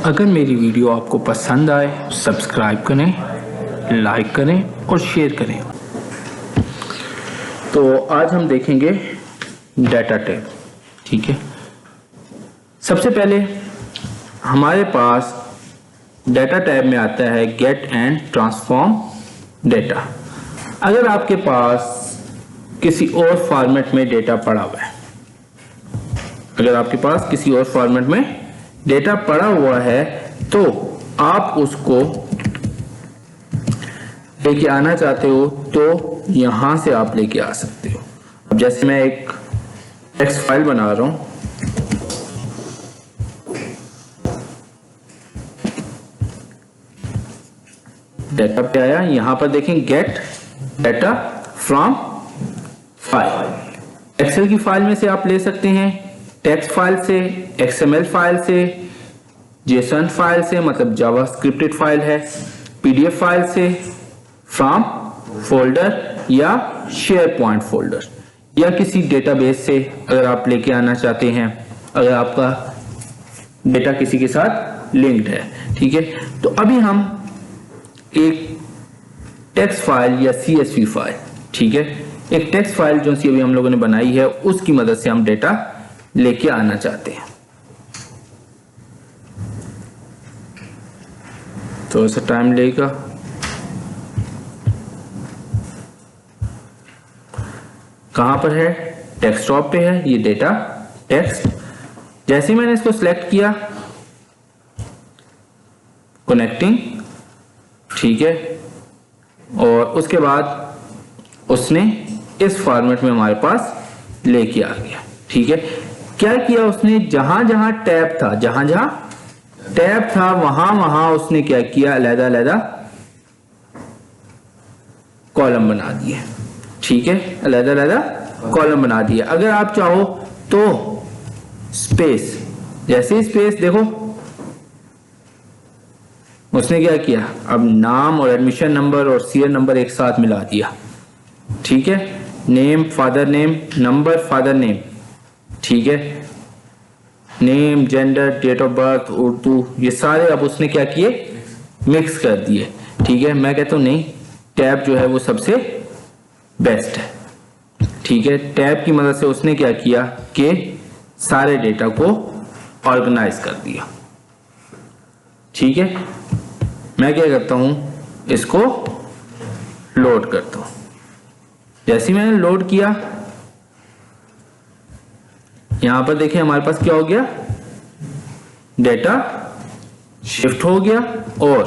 अगर मेरी वीडियो आपको पसंद आए सब्सक्राइब करें, लाइक करें और शेयर करें। तो आज हम देखेंगे डाटा टैब। ठीक है, सबसे पहले हमारे पास डाटा टैब में आता है गेट एंड ट्रांसफॉर्म डेटा। अगर आपके पास किसी और फॉर्मेट में डेटा पड़ा हुआ है, अगर आपके पास किसी और फॉर्मेट में डेटा पड़ा हुआ है तो आप उसको लेके आना चाहते हो तो यहां से आप लेके आ सकते हो। अब जैसे मैं एक टेक्स्ट फाइल बना रहा हूं, डेटा पे आया, यहां पर देखें get data from file. Excel की फाइल में से आप ले सकते हैं, टेक्स्ट फाइल से, एक्सएमएल फाइल से, जेसन फाइल से मतलब जावास्क्रिप्टेड फाइल है, पीडीएफ फाइल से, फ्रॉम फोल्डर या शेयर पॉइंट फोल्डर या किसी डेटाबेस से अगर आप लेके आना चाहते हैं, अगर आपका डेटा किसी के साथ लिंक्ड है। ठीक है, तो अभी हम एक टेक्स्ट फाइल या सीएसवी फाइल, ठीक है, एक टेक्स्ट फाइल जो सी अभी हम लोगों ने बनाई है उसकी मदद से हम डेटा लेके आना चाहते हैं। तो ऐसा टाइम लेगा। कहां पर है? डेस्कटॉप पे है ये डेटा टेक्स्ट। जैसे मैंने इसको सिलेक्ट किया, कनेक्टिंग, ठीक है, और उसके बाद उसने इस फॉर्मेट में हमारे पास लेके आ गया। ठीक है, क्या किया उसने, जहां जहां टैब था, जहां जहां टैब था वहां वहां उसने क्या किया, अलग अलग कॉलम बना दिए। ठीक है, अलग अलग कॉलम बना दिए। अगर आप चाहो तो स्पेस, जैसे स्पेस देखो उसने क्या किया, अब नाम और एडमिशन नंबर और सीरियल नंबर एक साथ मिला दिया। ठीक है, name father name, number father name, ठीक है, name, gender, date of birth, Urdu, ये सारे अब उसने क्या किए, मिक्स कर दिए। ठीक है, मैं कहता हूं नहीं, टैब जो है वो सबसे बेस्ट है। ठीक है, टैब की मदद से उसने क्या किया कि सारे डेटा को ऑर्गेनाइज कर दिया। ठीक है, मैं क्या करता हूं, इसको लोड करता हूं। जैसे मैंने लोड किया, यहां पर देखिए हमारे पास क्या हो गया, डेटा शिफ्ट हो गया और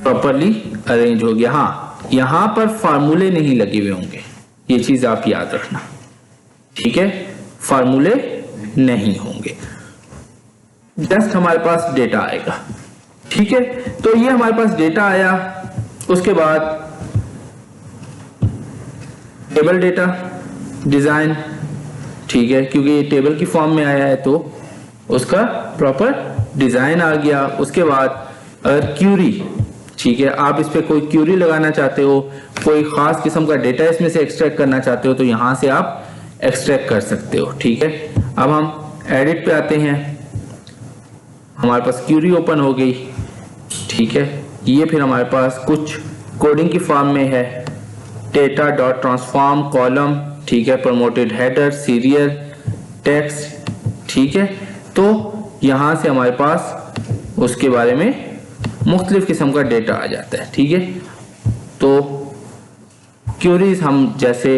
प्रॉपर्ली अरेंज हो गया। हाँ, यहां पर फार्मूले नहीं लगे हुए होंगे, ये चीज आप याद रखना। ठीक है, फार्मूले नहीं होंगे, जस्ट हमारे पास डेटा आएगा। ठीक है, तो ये हमारे पास डेटा आया। उसके बाद टेबल डेटा डिजाइन, ठीक है, क्योंकि ये टेबल की फॉर्म में आया है तो उसका प्रॉपर डिजाइन आ गया। उसके बाद अगर क्यूरी, ठीक है, आप इस पे कोई क्यूरी लगाना चाहते हो, कोई खास किस्म का डेटा इसमें से एक्सट्रैक्ट करना चाहते हो तो यहां से आप एक्सट्रैक्ट कर सकते हो। ठीक है, अब हम एडिट पे आते हैं, हमारे पास क्यूरी ओपन हो गई। ठीक है, ये फिर हमारे पास कुछ कोडिंग की फॉर्म में है, डेटा डॉट ट्रांसफॉर्म कॉलम, ठीक है, प्रमोटेड हेडर, सीरियल, टेक्स्ट। ठीक है, तो यहां से हमारे पास उसके बारे में मुख्तलिफ किस्म का डेटा आ जाता है। ठीक है, तो क्यूरीज हम जैसे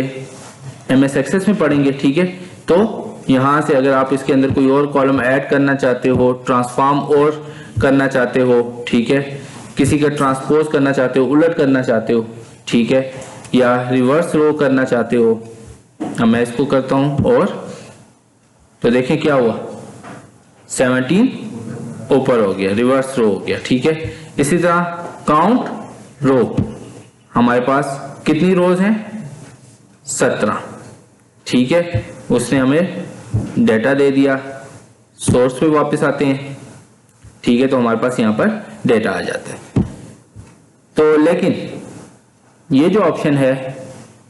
एमएस एक्सेस में पढ़ेंगे। ठीक है, तो यहां से अगर आप इसके अंदर कोई और कॉलम ऐड करना चाहते हो, ट्रांसफॉर्म और करना चाहते हो, ठीक है, किसी का ट्रांसपोज करना चाहते हो, उलट करना चाहते हो, ठीक है, या रिवर्स रो करना चाहते हो, अब मैं इसको करता हूं और तो देखें क्या हुआ, 17 ऊपर हो गया, रिवर्स रो हो गया। ठीक है, इसी तरह काउंट रो, हमारे पास कितनी रोज हैं, 17। ठीक है, उसने हमें डेटा दे दिया। सोर्स पे वापस आते हैं। ठीक है, तो हमारे पास यहां पर डेटा आ जाता है। तो लेकिन ये जो ऑप्शन है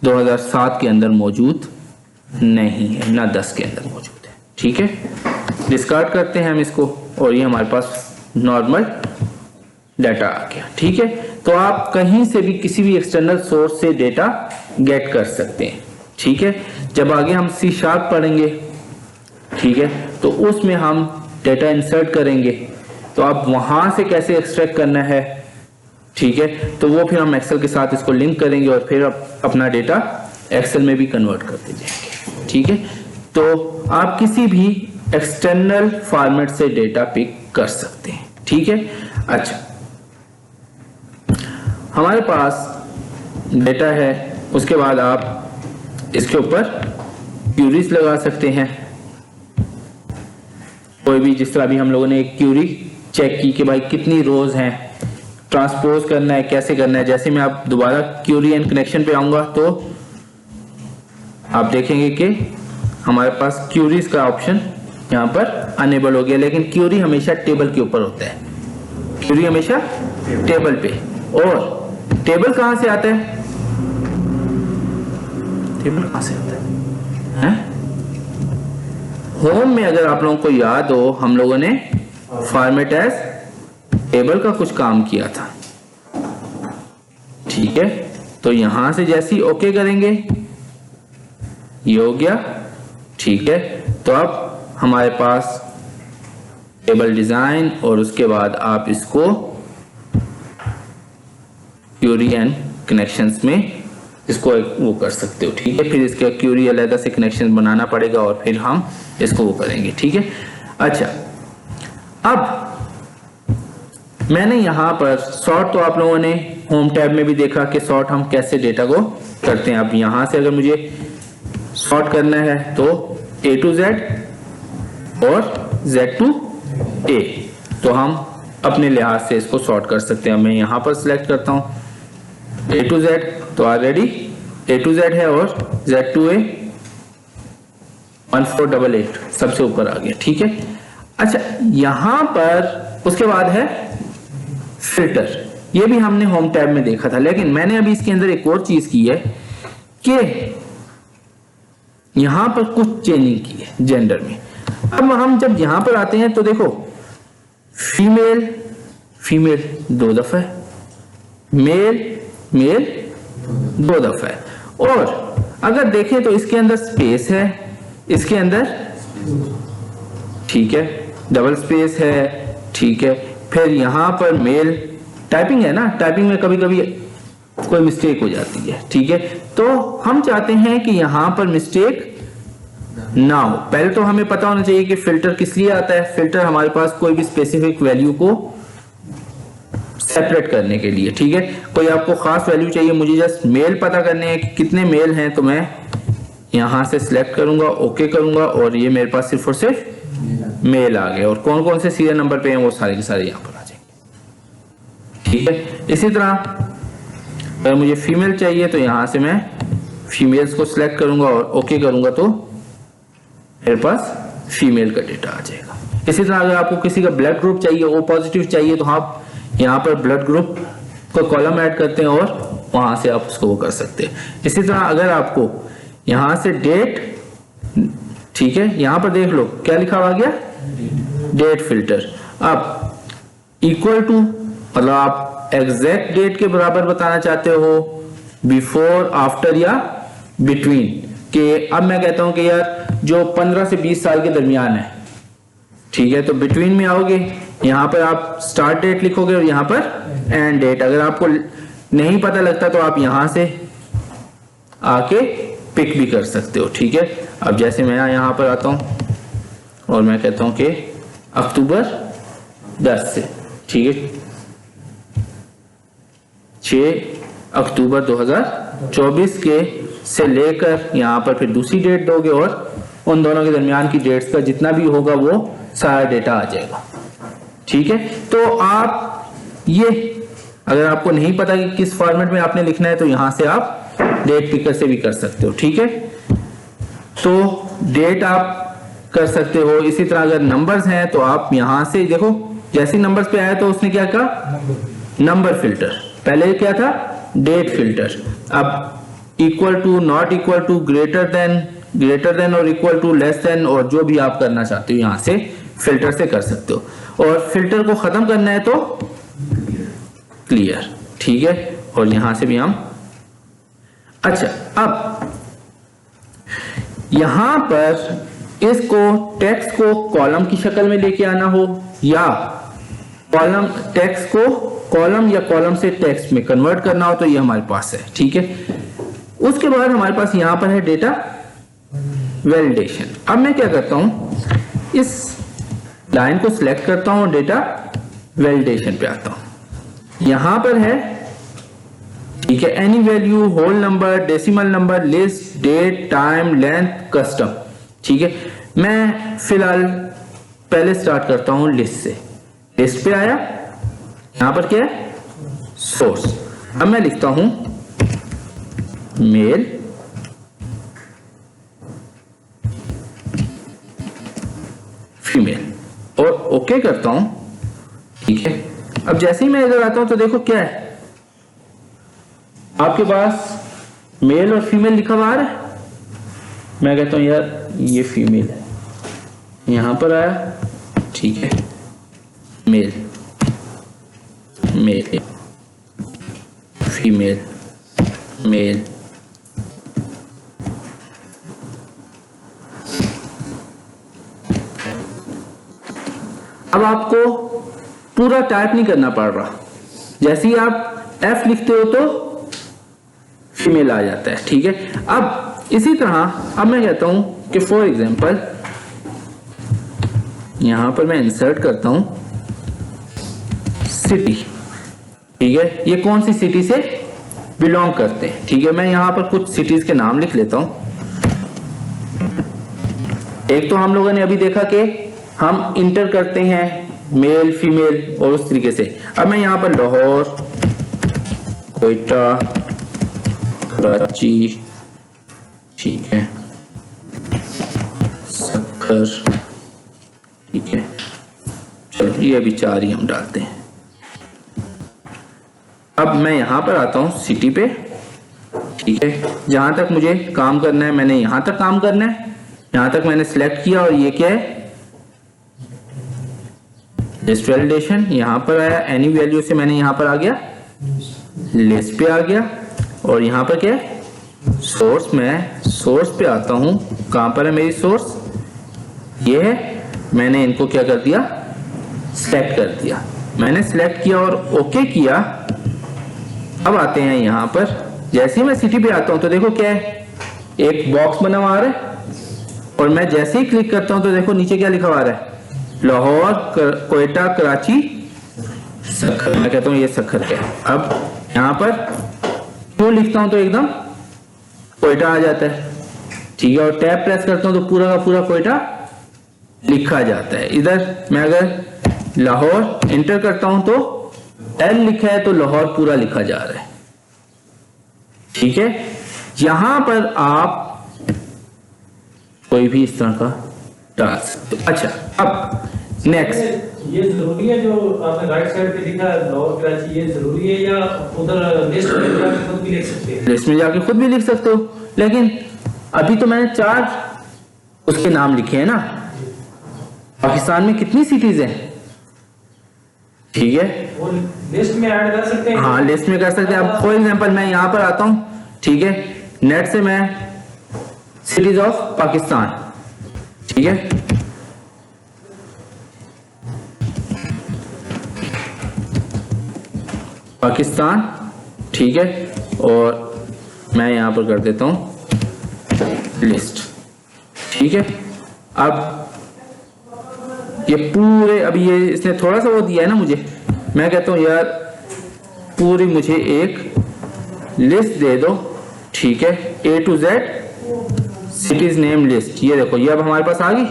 2007 के अंदर मौजूद नहीं है, ना 10 के अंदर मौजूद है। ठीक है। डिस्कार्ड करते हैं हम इसको और ये हमारे पास नॉर्मल डाटा आ गया। ठीक है, तो आप कहीं से भी किसी भी एक्सटर्नल सोर्स से डेटा गेट कर सकते हैं। ठीक है, जब आगे हम C# पढ़ेंगे, ठीक है, तो उसमें हम डेटा इंसर्ट करेंगे, तो आप वहां से कैसे एक्सट्रैक्ट करना है, ठीक है, तो वो फिर हम एक्सेल के साथ इसको लिंक करेंगे और फिर अपना डेटा एक्सेल में भी कन्वर्ट करते जाएंगे। ठीक है, तो आप किसी भी एक्सटर्नल फॉर्मेट से डेटा पिक कर सकते हैं। ठीक है, अच्छा, हमारे पास डेटा है, उसके बाद आप इसके ऊपर क्यूरीज लगा सकते हैं। कोई भी, जिस तरह भी हम लोगों ने एक क्यूरी चेक की कि भाई कितनी रोज हैं, ट्रांसपोज करना है, कैसे करना है। जैसे मैं आप दोबारा क्यूरी एंड कनेक्शन पे आऊंगा तो आप देखेंगे कि हमारे पास क्यूरीज का ऑप्शन यहाँ पर अनेबल हो गया, लेकिन क्यूरी हमेशा टेबल के ऊपर होता है। क्यूरी हमेशा टेबल पे, और टेबल कहां से आता है? टेबल कहां से आता है? होम में अगर आप लोगों को याद हो, हम लोगों ने फॉर्मेट एज टेबल का कुछ काम किया था। ठीक है, तो यहां से जैसे ही ओके करेंगे, ये हो गया। ठीक है, तो अब हमारे पास टेबल डिजाइन, और उसके बाद आप इसको क्यूरी एंड कनेक्शंस में इसको वो कर सकते हो। ठीक है, फिर इसके क्यूरी अलग से कनेक्शन बनाना पड़ेगा और फिर हम इसको वो करेंगे। ठीक है, अच्छा, अब मैंने यहां पर सॉर्ट, तो आप लोगों ने होम टैब में भी देखा कि सॉर्ट हम कैसे डेटा को करते हैं। अब यहां से अगर मुझे सॉर्ट करना है तो A to Z और Z to A, तो हम अपने लिहाज से इसको सॉर्ट कर सकते हैं। मैं यहां पर सिलेक्ट करता हूं A to Z, तो ऑलरेडी A to Z है, और Z to A 1488 सबसे ऊपर आ गया। ठीक है, अच्छा, यहां पर उसके बाद है फिल्टर। ये भी हमने होम टैब में देखा था, लेकिन मैंने अभी इसके अंदर एक और चीज की है कि यहां पर कुछ चेंजिंग की है जेंडर में। अब हम जब यहां पर आते हैं तो देखो, फीमेल फीमेल 2 दफा है, मेल मेल 2 दफा है, और अगर देखें तो इसके अंदर स्पेस है, इसके अंदर, ठीक है, डबल स्पेस है। ठीक है, फिर यहां पर मेल, टाइपिंग है ना, टाइपिंग में कभी कभी कोई मिस्टेक हो जाती है। ठीक है, तो हम चाहते हैं कि यहां पर मिस्टेक ना हो। पहले तो हमें पता होना चाहिए कि फिल्टर किस लिए आता है। फिल्टर हमारे पास कोई भी स्पेसिफिक वैल्यू को सेपरेट करने के लिए। ठीक है, कोई आपको खास वैल्यू चाहिए, मुझे जस्ट मेल पता करने हैं कि कितने मेल हैं, तो मैं यहां से सिलेक्ट करूंगा, ओके करूंगा, और ये मेरे पास सिर्फ और सिर्फ मेल आ गए, और कौन कौन से सीरियल नंबर पे हैं वो सारे के सारे यहां पर आ जाएंगे। ठीक है, इसी तरह अगर मुझे फीमेल चाहिए तो यहां से मैं फीमेल्स को सिलेक्ट करूंगा और ओके करूंगा, तो मेरे पास फीमेल का डेटा आ जाएगा। इसी तरह अगर आपको किसी का ब्लड ग्रुप चाहिए, ओ पॉजिटिव चाहिए, तो आप यहाँ पर ब्लड ग्रुप को कॉलम ऐड करते हैं और वहां से आप उसको वो कर सकते हैं। इसी तरह अगर आपको यहां से डेट, ठीक है, यहां पर देख लो क्या लिखा हुआ गया, डेट फिल्टर। अब इक्वल टू, मतलब आप एग्जैक्ट डेट के बराबर बताना चाहते हो, बिफोर, आफ्टर या बिटवीन, के अब मैं कहता हूं कि यार जो 15 से 20 साल के दरमियान है, ठीक है, तो बिटवीन में आओगे, यहां पर आप स्टार्ट डेट लिखोगे और यहां पर एंड डेट। अगर आपको नहीं पता लगता तो आप यहां से आके पिक भी कर सकते हो। ठीक है, अब जैसे मैं यहां पर आता हूं और मैं कहता हूं कि अक्टूबर 10 से, ठीक है, 6 अक्टूबर 2024 के से लेकर यहां पर फिर दूसरी डेट दोगे और उन दोनों के दरमियान की डेट्स का जितना भी होगा वो सारा डेटा आ जाएगा। ठीक है, तो आप ये, अगर आपको नहीं पता कि किस फॉर्मेट में आपने लिखना है, तो यहां से आप डेट पिकर से भी कर सकते हो। ठीक है, तो डेट आप कर सकते हो। इसी तरह अगर नंबर्स हैं तो आप यहां से देखो, जैसे नंबर्स पे आया तो उसने क्या कहा, नंबर फिल्टर। पहले क्या था, डेट फिल्टर। अब equal to, not equal to, greater than और इक्वल टू, लेस देन, और जो भी आप करना चाहते हो यहां से फिल्टर से कर सकते हो, और फिल्टर को खत्म करना है तो क्लियर, ठीक है। और यहां से भी हम, अच्छा अब यहां पर इसको टेक्स्ट को कॉलम की शक्ल में लेके आना हो या कॉलम टेक्स्ट को कॉलम या कॉलम से टेक्स्ट में कन्वर्ट करना हो तो ये हमारे पास है, ठीक है। उसके बाद हमारे पास यहां पर है डेटा वैलिडेशन। अब मैं क्या करता हूं, इस लाइन को सिलेक्ट करता हूं, डेटा वैलिडेशन पे आता हूं। यहां पर है, ठीक है, any value, whole number, decimal number, list, date, time, length, custom, ठीक है। मैं फिलहाल पहले स्टार्ट करता हूं लिस्ट से। लिस्ट पे आया, यहां पर क्या है, सोर्स। अब मैं लिखता हूं मेल, फीमेल, और ओके करता हूं, ठीक है। अब जैसे ही मैं इधर आता हूं तो देखो क्या है, आपके पास मेल और फीमेल लिखा हुआ आ रहा है। मैं कहता हूं यार ये फीमेल है, यहां पर आया, ठीक है, मेल, मेल, फीमेल, मेल, अब आपको पूरा टाइप नहीं करना पड़ रहा, जैसे ही आप F लिखते हो तो फीमेल आ जाता है, ठीक है। अब इसी तरह अब मैं कहता हूं कि फॉर एग्जांपल यहां पर मैं इंसर्ट करता हूं सिटी, ठीक है, ये कौन सी सिटी से बिलोंग करते हैं, ठीक है। मैं यहां पर कुछ सिटीज के नाम लिख लेता हूं। एक तो हम लोगों ने अभी देखा कि हम इंटर करते हैं मेल फीमेल और उस तरीके से। अब मैं यहां पर लाहौर, कोयटा, कराची, ठीक है, सक्कर, ठीक है, चलो ये अभी 4 ही हम डालते हैं। अब मैं यहां पर आता हूं सिटी पे, ठीक है, जहां तक मुझे काम करना है मैंने यहां तक काम करना है, यहां तक मैंने सिलेक्ट किया। और ये क्या है, लिस्ट वैलिडेशन, यहां पर आया, एनी वैल्यू से मैंने यहां पर आ गया, लिस्ट पे आ गया। और यहां पर क्या है, सोर्स, मैं सोर्स पे आता हूं। कहां पर है मेरी सोर्स, ये है, मैंने इनको क्या कर दिया, सिलेक्ट कर दिया। मैंने सिलेक्ट किया और ओके किया। अब आते हैं यहां पर, जैसे ही मैं सिटी पे आता हूं तो देखो क्या है, एक बॉक्स बना हुआ आ रहा है, और मैं जैसे ही क्लिक करता हूं तो देखो नीचे क्या लिखा हुआ आ रहा है, लाहौर, कोयटा, कराची, सक्खर। मैं कहता हूं ये सक्खर है। अब यहां पर क्यों लिखता हूं तो एकदम कोयटा आ जाता है, ठीक है, और टैब प्रेस करता हूं तो पूरा का पूरा कोयटा लिखा जाता है। इधर मैं अगर लाहौर इंटर करता हूं तो एल लिखा है तो लाहौर पूरा लिखा जा रहा है, ठीक है। यहां पर आप कोई भी इस तरह का डाल सकते हो। अच्छा, अब नेक्स्ट, ये जरूरी है जो आपने राइट साइड पे लिखा है लाहौर कराची, ये जरूरी है या उधर लिस्ट में जाके खुद भी लिख सकते हैं? लिस्ट में जाके खुद भी लिख सकते हो, लेकिन अभी तो मैंने 4 उसके नाम लिखे हैं ना। पाकिस्तान में कितनी सिटीज हैं, ठीक है, वो लिस्ट में ऐड कर सकते हैं। हाँ लिस्ट में कर सकते हैं। अब फॉर एग्जांपल मैं यहां पर आता हूं, ठीक है, नेट से मैं सिटीज ऑफ पाकिस्तान, ठीक है, पाकिस्तान, ठीक है, और मैं यहां पर कर देता हूं लिस्ट, ठीक है। अब ये पूरे, अभी ये इसने थोड़ा सा वो दिया है ना मुझे, मैं कहता हूं यार पूरी मुझे एक लिस्ट दे दो, ठीक है, A to Z cities name list. ये देखो ये अब हमारे पास आ गई।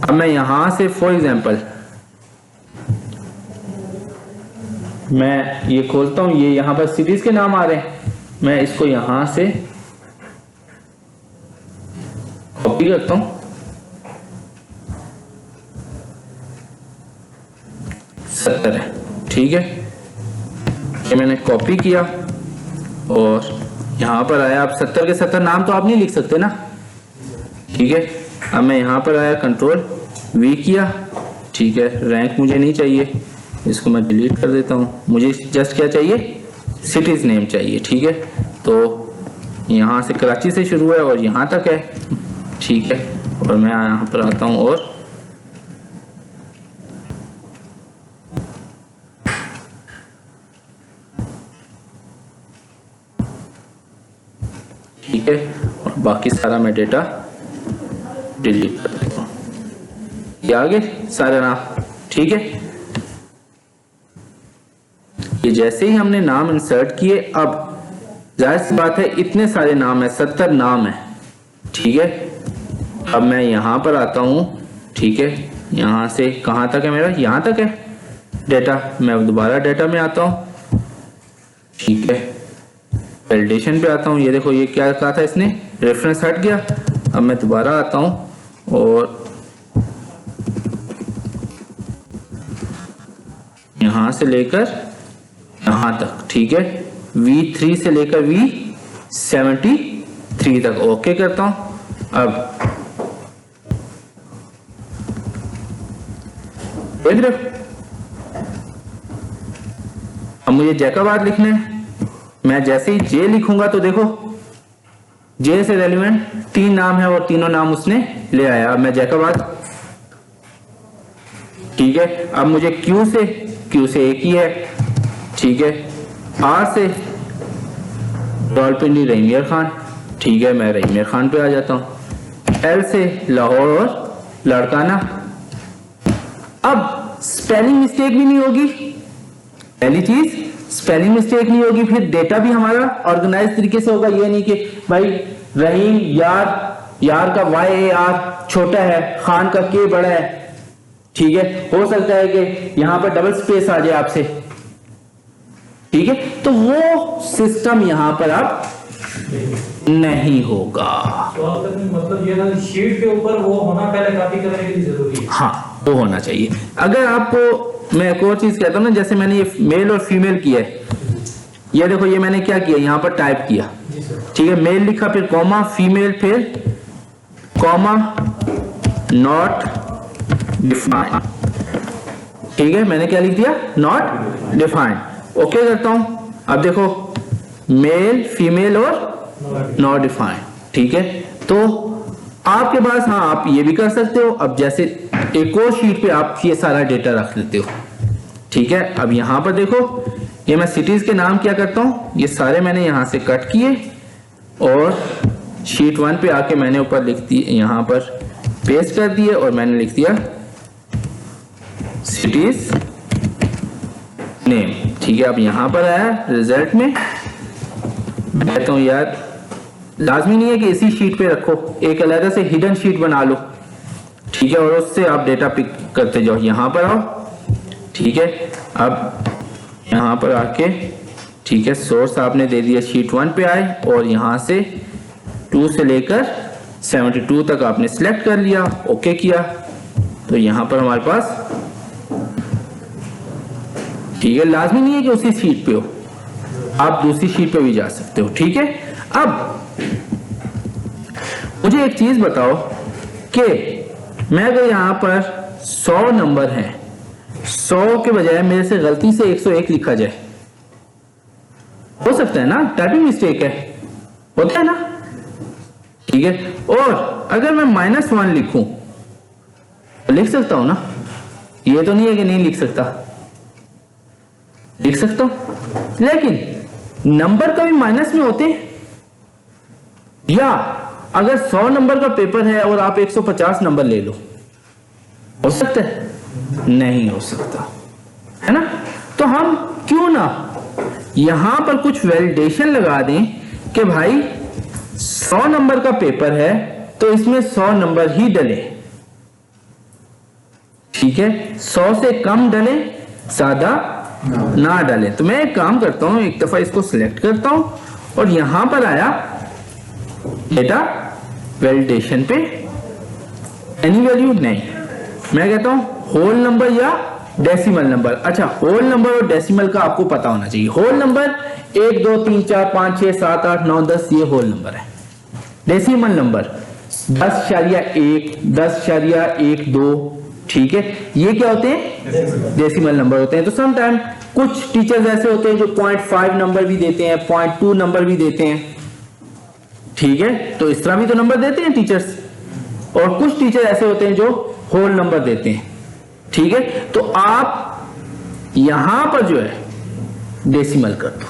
अब मैं यहां से फॉर एग्जांपल मैं ये खोलता हूं, ये यहां पर सिटीज के नाम आ रहे हैं, मैं इसको यहां से कॉपी करता हूं, 70 है, ठीक है, ये मैंने कॉपी किया और यहां पर आया। आप 70 के 70 नाम तो आप नहीं लिख सकते ना, ठीक है। अब मैं यहां पर आया, कंट्रोल वी किया, ठीक है। रैंक मुझे नहीं चाहिए, इसको मैं डिलीट कर देता हूँ। मुझे जस्ट क्या चाहिए, सिटीज नेम चाहिए, ठीक है। तो यहाँ से कराची से शुरू है और यहाँ तक है, ठीक है। और मैं यहाँ पर आता हूँ और ठीक है, और बाकी सारा मैं डेटा डिलीट कर देता हूँ। ये आगे सारे नाम, ठीक है। ये जैसे ही हमने नाम इंसर्ट किए, अब जाहिर सी बात है इतने सारे नाम है, 70 नाम है, ठीक है। अब मैं यहां पर आता हूं, ठीक है। यहां से कहां तक है मेरा, यहां तक है डेटा। मैं दोबारा डेटा में आता हूं, ठीक है। वैलिडेशन पे आता हूं। ये देखो, ये क्या कहा था इसने, रेफरेंस हट गया। अब मैं दोबारा आता हूं और यहां से लेकर यहां तक, ठीक है। V3 से लेकर V73 तक ओके करता हूं। अब देख रहे हो, अब मुझे जैकाबाद लिखना है। मैं जैसे ही जे लिखूंगा तो देखो जे से रेलिवेंट 3 नाम है और तीनों नाम उसने ले आया। अब मैं जैकाबाद, ठीक है। अब मुझे क्यू से एक ही है, ठीक है। आर से रावलपिंडी रहीमियर खान, ठीक है। मैं रहीमियर खान पे आ जाता हूं। एल से लाहौर और लाड़काना। अब स्पेलिंग मिस्टेक भी नहीं होगी, पहली चीज स्पेलिंग मिस्टेक नहीं होगी। फिर डेटा भी हमारा ऑर्गेनाइज तरीके से होगा। ये नहीं कि भाई रहीम यार का YAR छोटा है, खान का K बड़ा है, ठीक है। हो सकता है कि यहां पर डबल स्पेस आ जाए आपसे, ठीक है। तो वो सिस्टम यहां पर अब नहीं होगा। तो मतलब ये ना, शीट के ऊपर वो होना पहले कॉपी करने के लिए जरूरी है। हाँ, वो होना चाहिए। अगर आपको मैं एक और चीज कहता हूं ना, जैसे मैंने ये मेल और फीमेल किया है, ये देखो, ये मैंने क्या किया, यहां पर टाइप किया, ठीक है। मेल लिखा, फिर कॉमा, फीमेल, फिर कॉमा, नॉट डिफाइंड, ठीक है। मैंने क्या लिख दिया, नॉट डिफाइंड। ओके करता हूं। अब देखो, मेल, फीमेल और नॉट डिफाइंड, ठीक है। तो आपके पास, हाँ, आप ये भी कर सकते हो। अब जैसे एक और शीट पे आप ये सारा डेटा रख लेते हो, ठीक है। अब यहां पर देखो, ये मैं सिटीज के नाम क्या करता हूं, ये सारे मैंने यहां से कट किए और शीट 1 पे आके मैंने ऊपर लिख दिए, यहां पर पेस्ट कर दिए और मैंने लिख दिया सिटीज नेम, ठीक है। अब यहां पर आया रिजल्ट में, कहता हूं यार लाजमी नहीं है कि इसी शीट पे रखो, एक अलग से हिडन शीट बना लो, ठीक है। और उससे आप डेटा पिक करते जाओ। यहां पर आओ, ठीक है। अब यहां पर आके, ठीक है, सोर्स आपने दे दिया, शीट 1 पे आए और यहां से 2 से लेकर 72 तक आपने सिलेक्ट कर लिया, ओके किया। तो यहां पर हमारे पास, ठीक है, लाजमी नहीं है कि उसी शीट पे हो, आप दूसरी शीट पे भी जा सकते हो, ठीक है। अब मुझे एक चीज बताओ कि मैं अगर यहां पर 100 नंबर है, 100 के बजाय मेरे से गलती से 101 लिखा जाए, हो सकता है ना, टाइपिंग मिस्टेक है, होता है ना, ठीक है। और अगर मैं -1 लिखूं तो लिख सकता हूं ना, ये तो नहीं है कि नहीं लिख सकता, लिख सकता हूं। लेकिन नंबर कभी माइनस में होते हैं, या अगर 100 नंबर का पेपर है और आप 150 नंबर ले लो, हो सकता है? नहीं हो सकता, है ना। तो हम क्यों ना यहां पर कुछ वैलिडेशन लगा दें कि भाई 100 नंबर का पेपर है तो इसमें 100 नंबर ही डले, ठीक है। 100 से कम डले, ज्यादा ना डालें। तो मैं एक काम करता हूं, एक दफा इसको सिलेक्ट करता हूं और यहां पर आया डेटा वैलिडेशन पे, एनी वैल्यू नहीं, मैं कहता हूं होल नंबर या डेसिमल नंबर। अच्छा, होल नंबर और डेसिमल का आपको पता होना चाहिए। होल नंबर 1 2 3 4 5 6 7 8 9 10 ये होल नंबर है। डेसिमल नंबर 10.1, 10.12, ठीक है, ये क्या होते हैं? डेसिमल नंबर होते हैं। तो सम टाइम कुछ टीचर्स ऐसे होते हैं जो 0.5 नंबर भी देते हैं, 0.2 नंबर भी देते हैं, ठीक है, तो इस तरह भी तो नंबर देते हैं टीचर्स। और कुछ टीचर ऐसे होते हैं जो होल नंबर देते हैं, ठीक है। तो आप यहां पर जो है डेसिमल कर दो,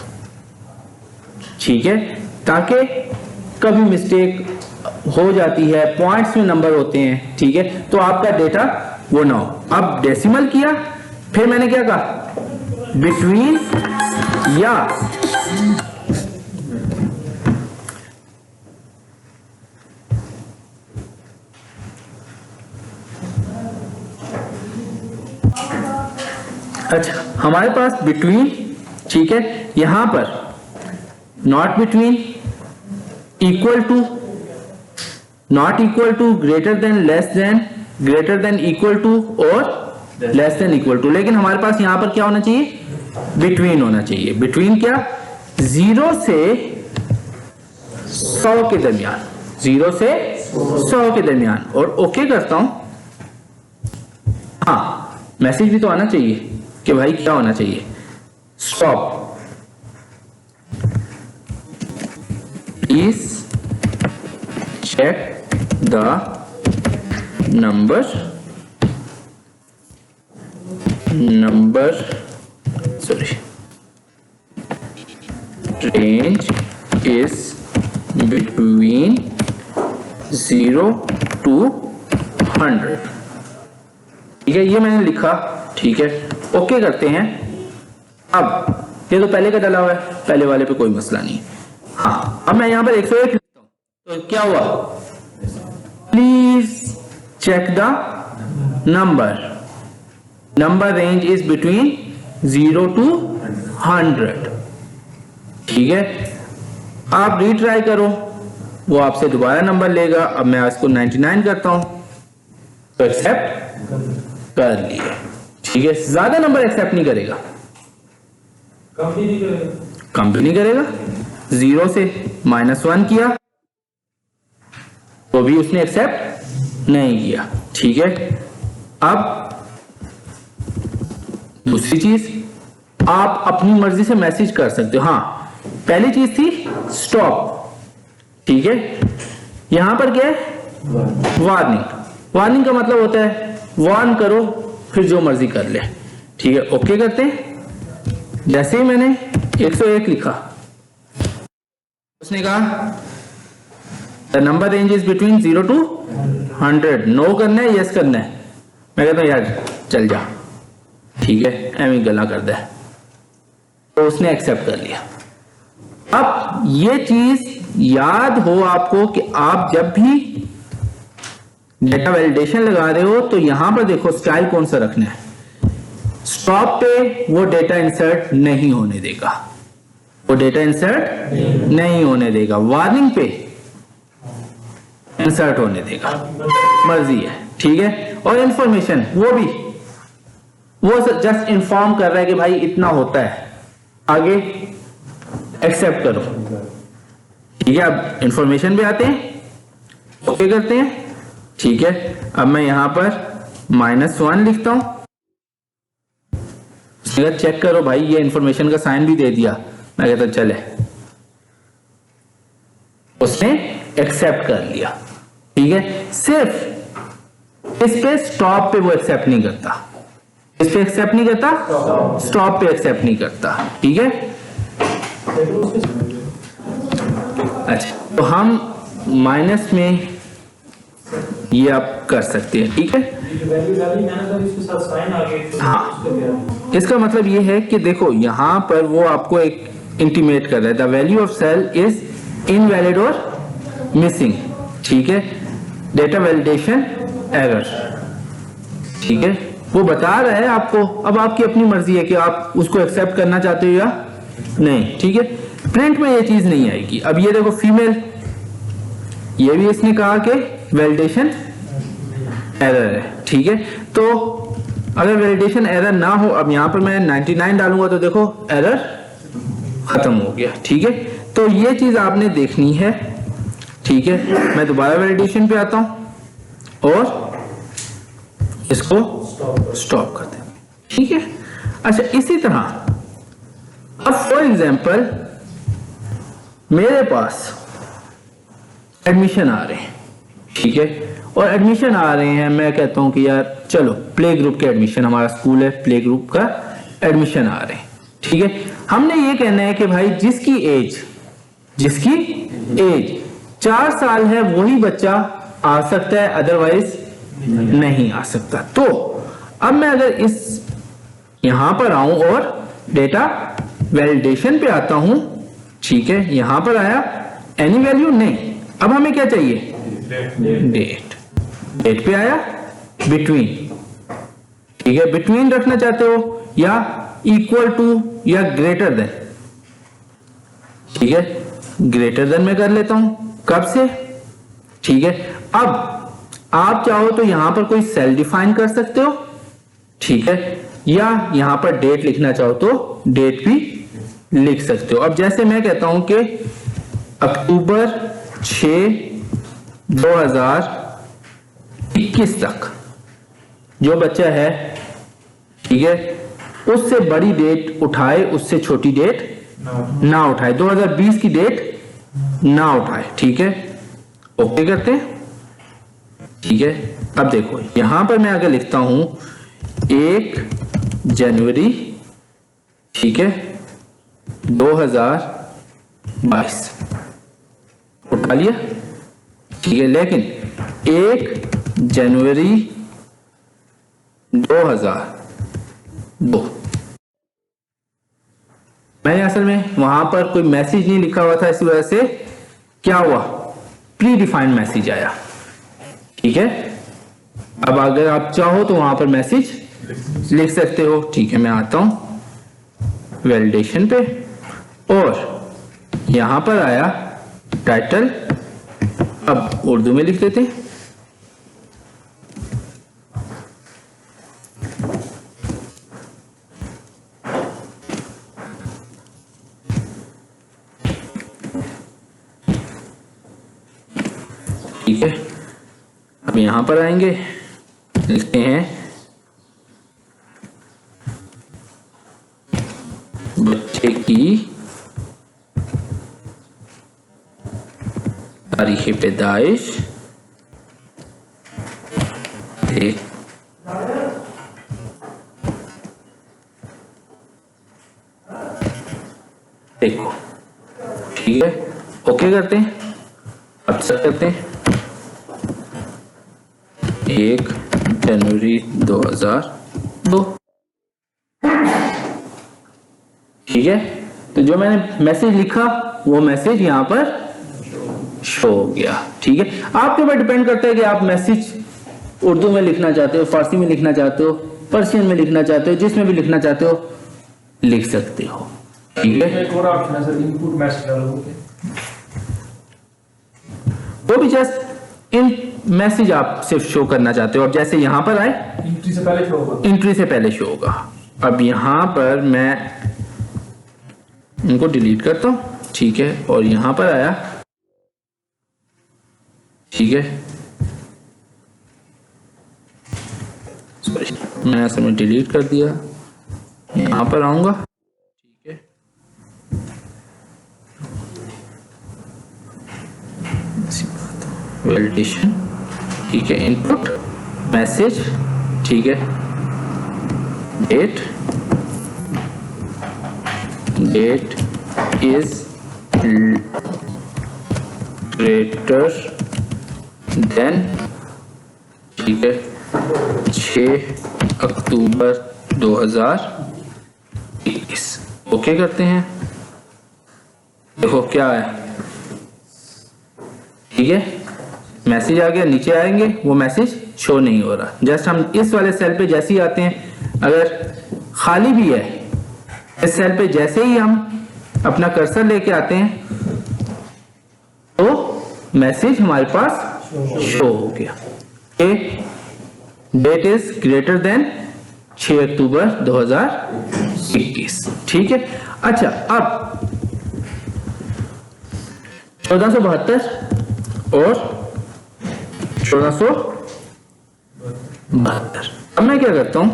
ठीक है, ताकि कभी मिस्टेक हो जाती है, पॉइंट्स में नंबर होते हैं, ठीक है, तो आपका डेटा वो ना हो। अब डेसिमल किया, फिर मैंने क्या कहा? बिटवीन या अच्छा, हमारे पास बिटवीन, ठीक है, यहां पर not between, equal to, not equal to, greater than, less than, greater than, equal to और लेस देन इक्वल टू। लेकिन हमारे पास यहां पर क्या होना चाहिए? बिटवीन होना चाहिए। बिटवीन क्या? 0 से 100 के दरमियान, 0 से 100 के दरमियान। और ओके करता हूं। हाँ, मैसेज भी तो आना चाहिए कि भाई क्या होना चाहिए? Stop, please check the number sorry range is between 0 to 100, ठीक है, ये मैंने लिखा, ठीक है, ओके करते हैं। अब ये तो पहले का डला हुआ है, पहले वाले पे कोई मसला नहीं। हाँ, अब मैं यहां पर 101 लिखता हूं, तो क्या हुआ? Please check the number range is between 0 to 100, ठीक है। आप रीट्राई करो, वो आपसे दोबारा नंबर लेगा। अब मैं इसको 99 करता हूं, तो एक्सेप्ट कर लिए, ठीक है। ज्यादा नंबर एक्सेप्ट नहीं करेगा, कम भी नहीं करेगा। 0 से -1 किया तो भी उसने एक्सेप्ट नहीं किया, ठीक है। अब दूसरी चीज, आप अपनी मर्जी से मैसेज कर सकते हो। हाँ, पहली चीज थी स्टॉप, ठीक है। यहां पर क्या है? वार्निंग। वार्निंग का मतलब होता है वार्न करो, फिर जो मर्जी कर ले, ठीक है। ओके करते हैं। जैसे ही मैंने 101 लिखा, उसने कहा the number range is between 0 to 100। No करना है, यस करना है। मैं कहता हूं यार चल जा, ठीक है, एवं गला कर दे, तो उसने एक्सेप्ट कर लिया। अब ये चीज याद हो आपको कि आप जब भी डेटा वैलिडेशन लगा रहे हो तो यहां पर देखो स्टाइल कौन सा रखना है। स्टॉप पे वो डेटा इंसर्ट नहीं होने देगा, वो डेटा इंसर्ट नहीं होने देगा। वार्निंग पे इंसर्ट होने देगा, मर्जी है, ठीक है। और इंफॉर्मेशन वो जस्ट इंफॉर्म कर रहा है कि भाई इतना होता है, आगे एक्सेप्ट करो, ठीक है। अब इंफॉर्मेशन भी आते हैं, ओके करते हैं, ठीक है। अब मैं यहां पर -1 लिखता हूं, चेक करो भाई, ये इंफॉर्मेशन का साइन भी दे दिया। मैं कहता चले, उसने एक्सेप्ट कर लिया, ठीक है। सिर्फ इस पे स्टॉप पे वो एक्सेप्ट नहीं करता, इस पे एक्सेप्ट नहीं करता, स्टॉप पे एक्सेप्ट नहीं करता, ठीक है। अच्छा, तो हम माइनस में ये आप कर सकते हैं, ठीक है। हाँ, इसका मतलब ये है कि देखो यहां पर वो आपको एक इंटीमेट कर रहा है, the value of cell is invalid और मिसिंग, ठीक है। डेटा वैलिडेशन एरर, ठीक है, वो बता रहा है आपको। अब आपकी अपनी मर्जी है कि आप उसको एक्सेप्ट करना चाहते हो या नहीं, ठीक है। प्रिंट में ये चीज नहीं आएगी। अब ये देखो फीमेल, ये भी इसने कहा कि वैलिडेशन एरर है, ठीक है। तो अगर वैलिडेशन एरर ना हो, अब यहां पर मैं 99 डालूंगा तो देखो एरर खत्म हो गया, ठीक है। तो ये चीज आपने देखनी है, ठीक है, मैं दोबारा वैलिडेशन पे आता हूं और इसको स्टॉप कर देंगे, ठीक है। अच्छा, इसी तरह अब फॉर एग्जांपल मेरे पास एडमिशन आ रहे हैं, ठीक है, और एडमिशन आ रहे हैं, मैं कहता हूं कि यार चलो प्ले ग्रुप के एडमिशन, हमारा स्कूल है, प्ले ग्रुप का एडमिशन आ रहे हैं, ठीक है। हमने ये कहना है कि भाई जिसकी एज 4 साल है वही बच्चा आ सकता है, अदरवाइज नहीं आ सकता। तो अब मैं अगर इस यहां पर आऊं और डेटा वैलिडेशन पे आता हूं, ठीक है, यहां पर आया एनी वैल्यू नहीं, अब हमें क्या चाहिए, डेट पे आया बिटवीन, ठीक है, बिटवीन रखना चाहते हो या इक्वल टू या ग्रेटर देन, ठीक है, ग्रेटर देन में कर लेता हूं, कब से, ठीक है। अब आप चाहो तो यहां पर कोई सेल डिफाइन कर सकते हो, ठीक है, या यहां पर डेट लिखना चाहो तो डेट भी लिख सकते हो। अब जैसे मैं कहता हूं कि अक्टूबर 6 2021 तक जो बच्चा है, ठीक है, उससे बड़ी डेट उठाए, उससे छोटी डेट ना उठाए, 2020 की डेट ना उठाए, ठीक है, ओके करते हैं, ठीक है। अब देखो यहां पर मैं अगर लिखता हूं 1 जनवरी, ठीक है, 2022 उठा लिया, ठीक है, लेकिन 1 जनवरी 2002 मैंने असल में वहां पर कोई मैसेज नहीं लिखा हुआ था, इसी वजह से क्या हुआ, प्री डिफाइंड मैसेज आया, ठीक है। अब अगर आप चाहो तो वहां पर मैसेज लिख सकते हो, ठीक है। मैं आता हूं वैलिडेशन पे और यहां पर आया टाइटल, अब उर्दू में लिख देते हैं, ठीक है। अब यहां पर आएंगे, लिखते हैं बच्चे की तारीख पैदाइश, देखो, ठीक है, ओके करते हैं, अब सब करते हैं 1 जनवरी 2002, ठीक है। तो जो मैंने मैसेज लिखा वो मैसेज यहां पर शो हो गया, ठीक है। आपके ऊपर डिपेंड करता है कि आप मैसेज उर्दू में लिखना चाहते हो, फारसी में लिखना चाहते हो, पर्शियन में लिखना चाहते हो, जिसमें भी लिखना चाहते हो लिख सकते हो, ठीक है। एक और ऑप्शन है सर, इनपुट मैसेज डालोगे, वो भी जस्ट इन मैसेज आप सिर्फ शो करना चाहते हो। अब जैसे यहां पर आए, एंट्री से पहले शो होगा, एंट्री से पहले शो होगा। अब यहां पर मैं इनको डिलीट करता हूं, ठीक है, और यहां पर आया, ठीक है, मैंने असल में डिलीट कर दिया, यहां पर आऊंगा, ठीक है, वैलिडेशन, ठीक है, इनपुट मैसेज, ठीक है, डेट इज ग्रेटर देन, ठीक है, 6 अक्टूबर 2021, ओके करते हैं। देखो क्या है, ठीक है, मैसेज आ गया, नीचे आएंगे वो मैसेज शो नहीं हो रहा। जस्ट हम इस वाले सेल पे जैसे ही आते हैं, अगर खाली भी है इस सेल पे, जैसे ही हम अपना कर्सर लेके आते हैं तो मैसेज हमारे पास शो हो गया, डेट इज ग्रेटर देन 6 अक्टूबर 2021, ठीक है। अच्छा, अब 1472 और 1472। अब मैं क्या करता हूं,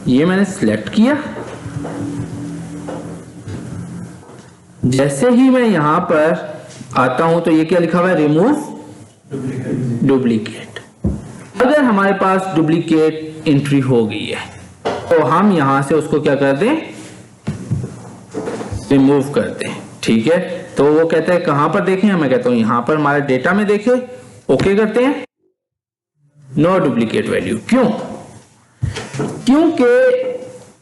ये मैंने सिलेक्ट किया, जैसे ही मैं यहां पर आता हूं तो ये क्या लिखा हुआ है, रिमूव डुप्लीकेट। अगर हमारे पास डुप्लीकेट एंट्री हो गई है तो हम यहां से उसको क्या कर दें, रिमूव कर दें। ठीक है, तो वो कहता है कहां पर देखें, मैं कहता हूं यहां पर हमारे डेटा में देखें, ओके करते हैं, नो डुप्लीकेट वैल्यू। क्यों? क्योंकि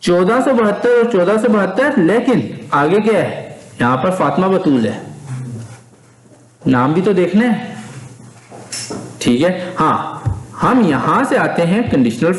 1472 और 1472, लेकिन आगे क्या है, यहां पर फातिमा बतूल है, नाम भी तो देखना है। ठीक है, हाँ, हम यहां से आते हैं कंडीशनल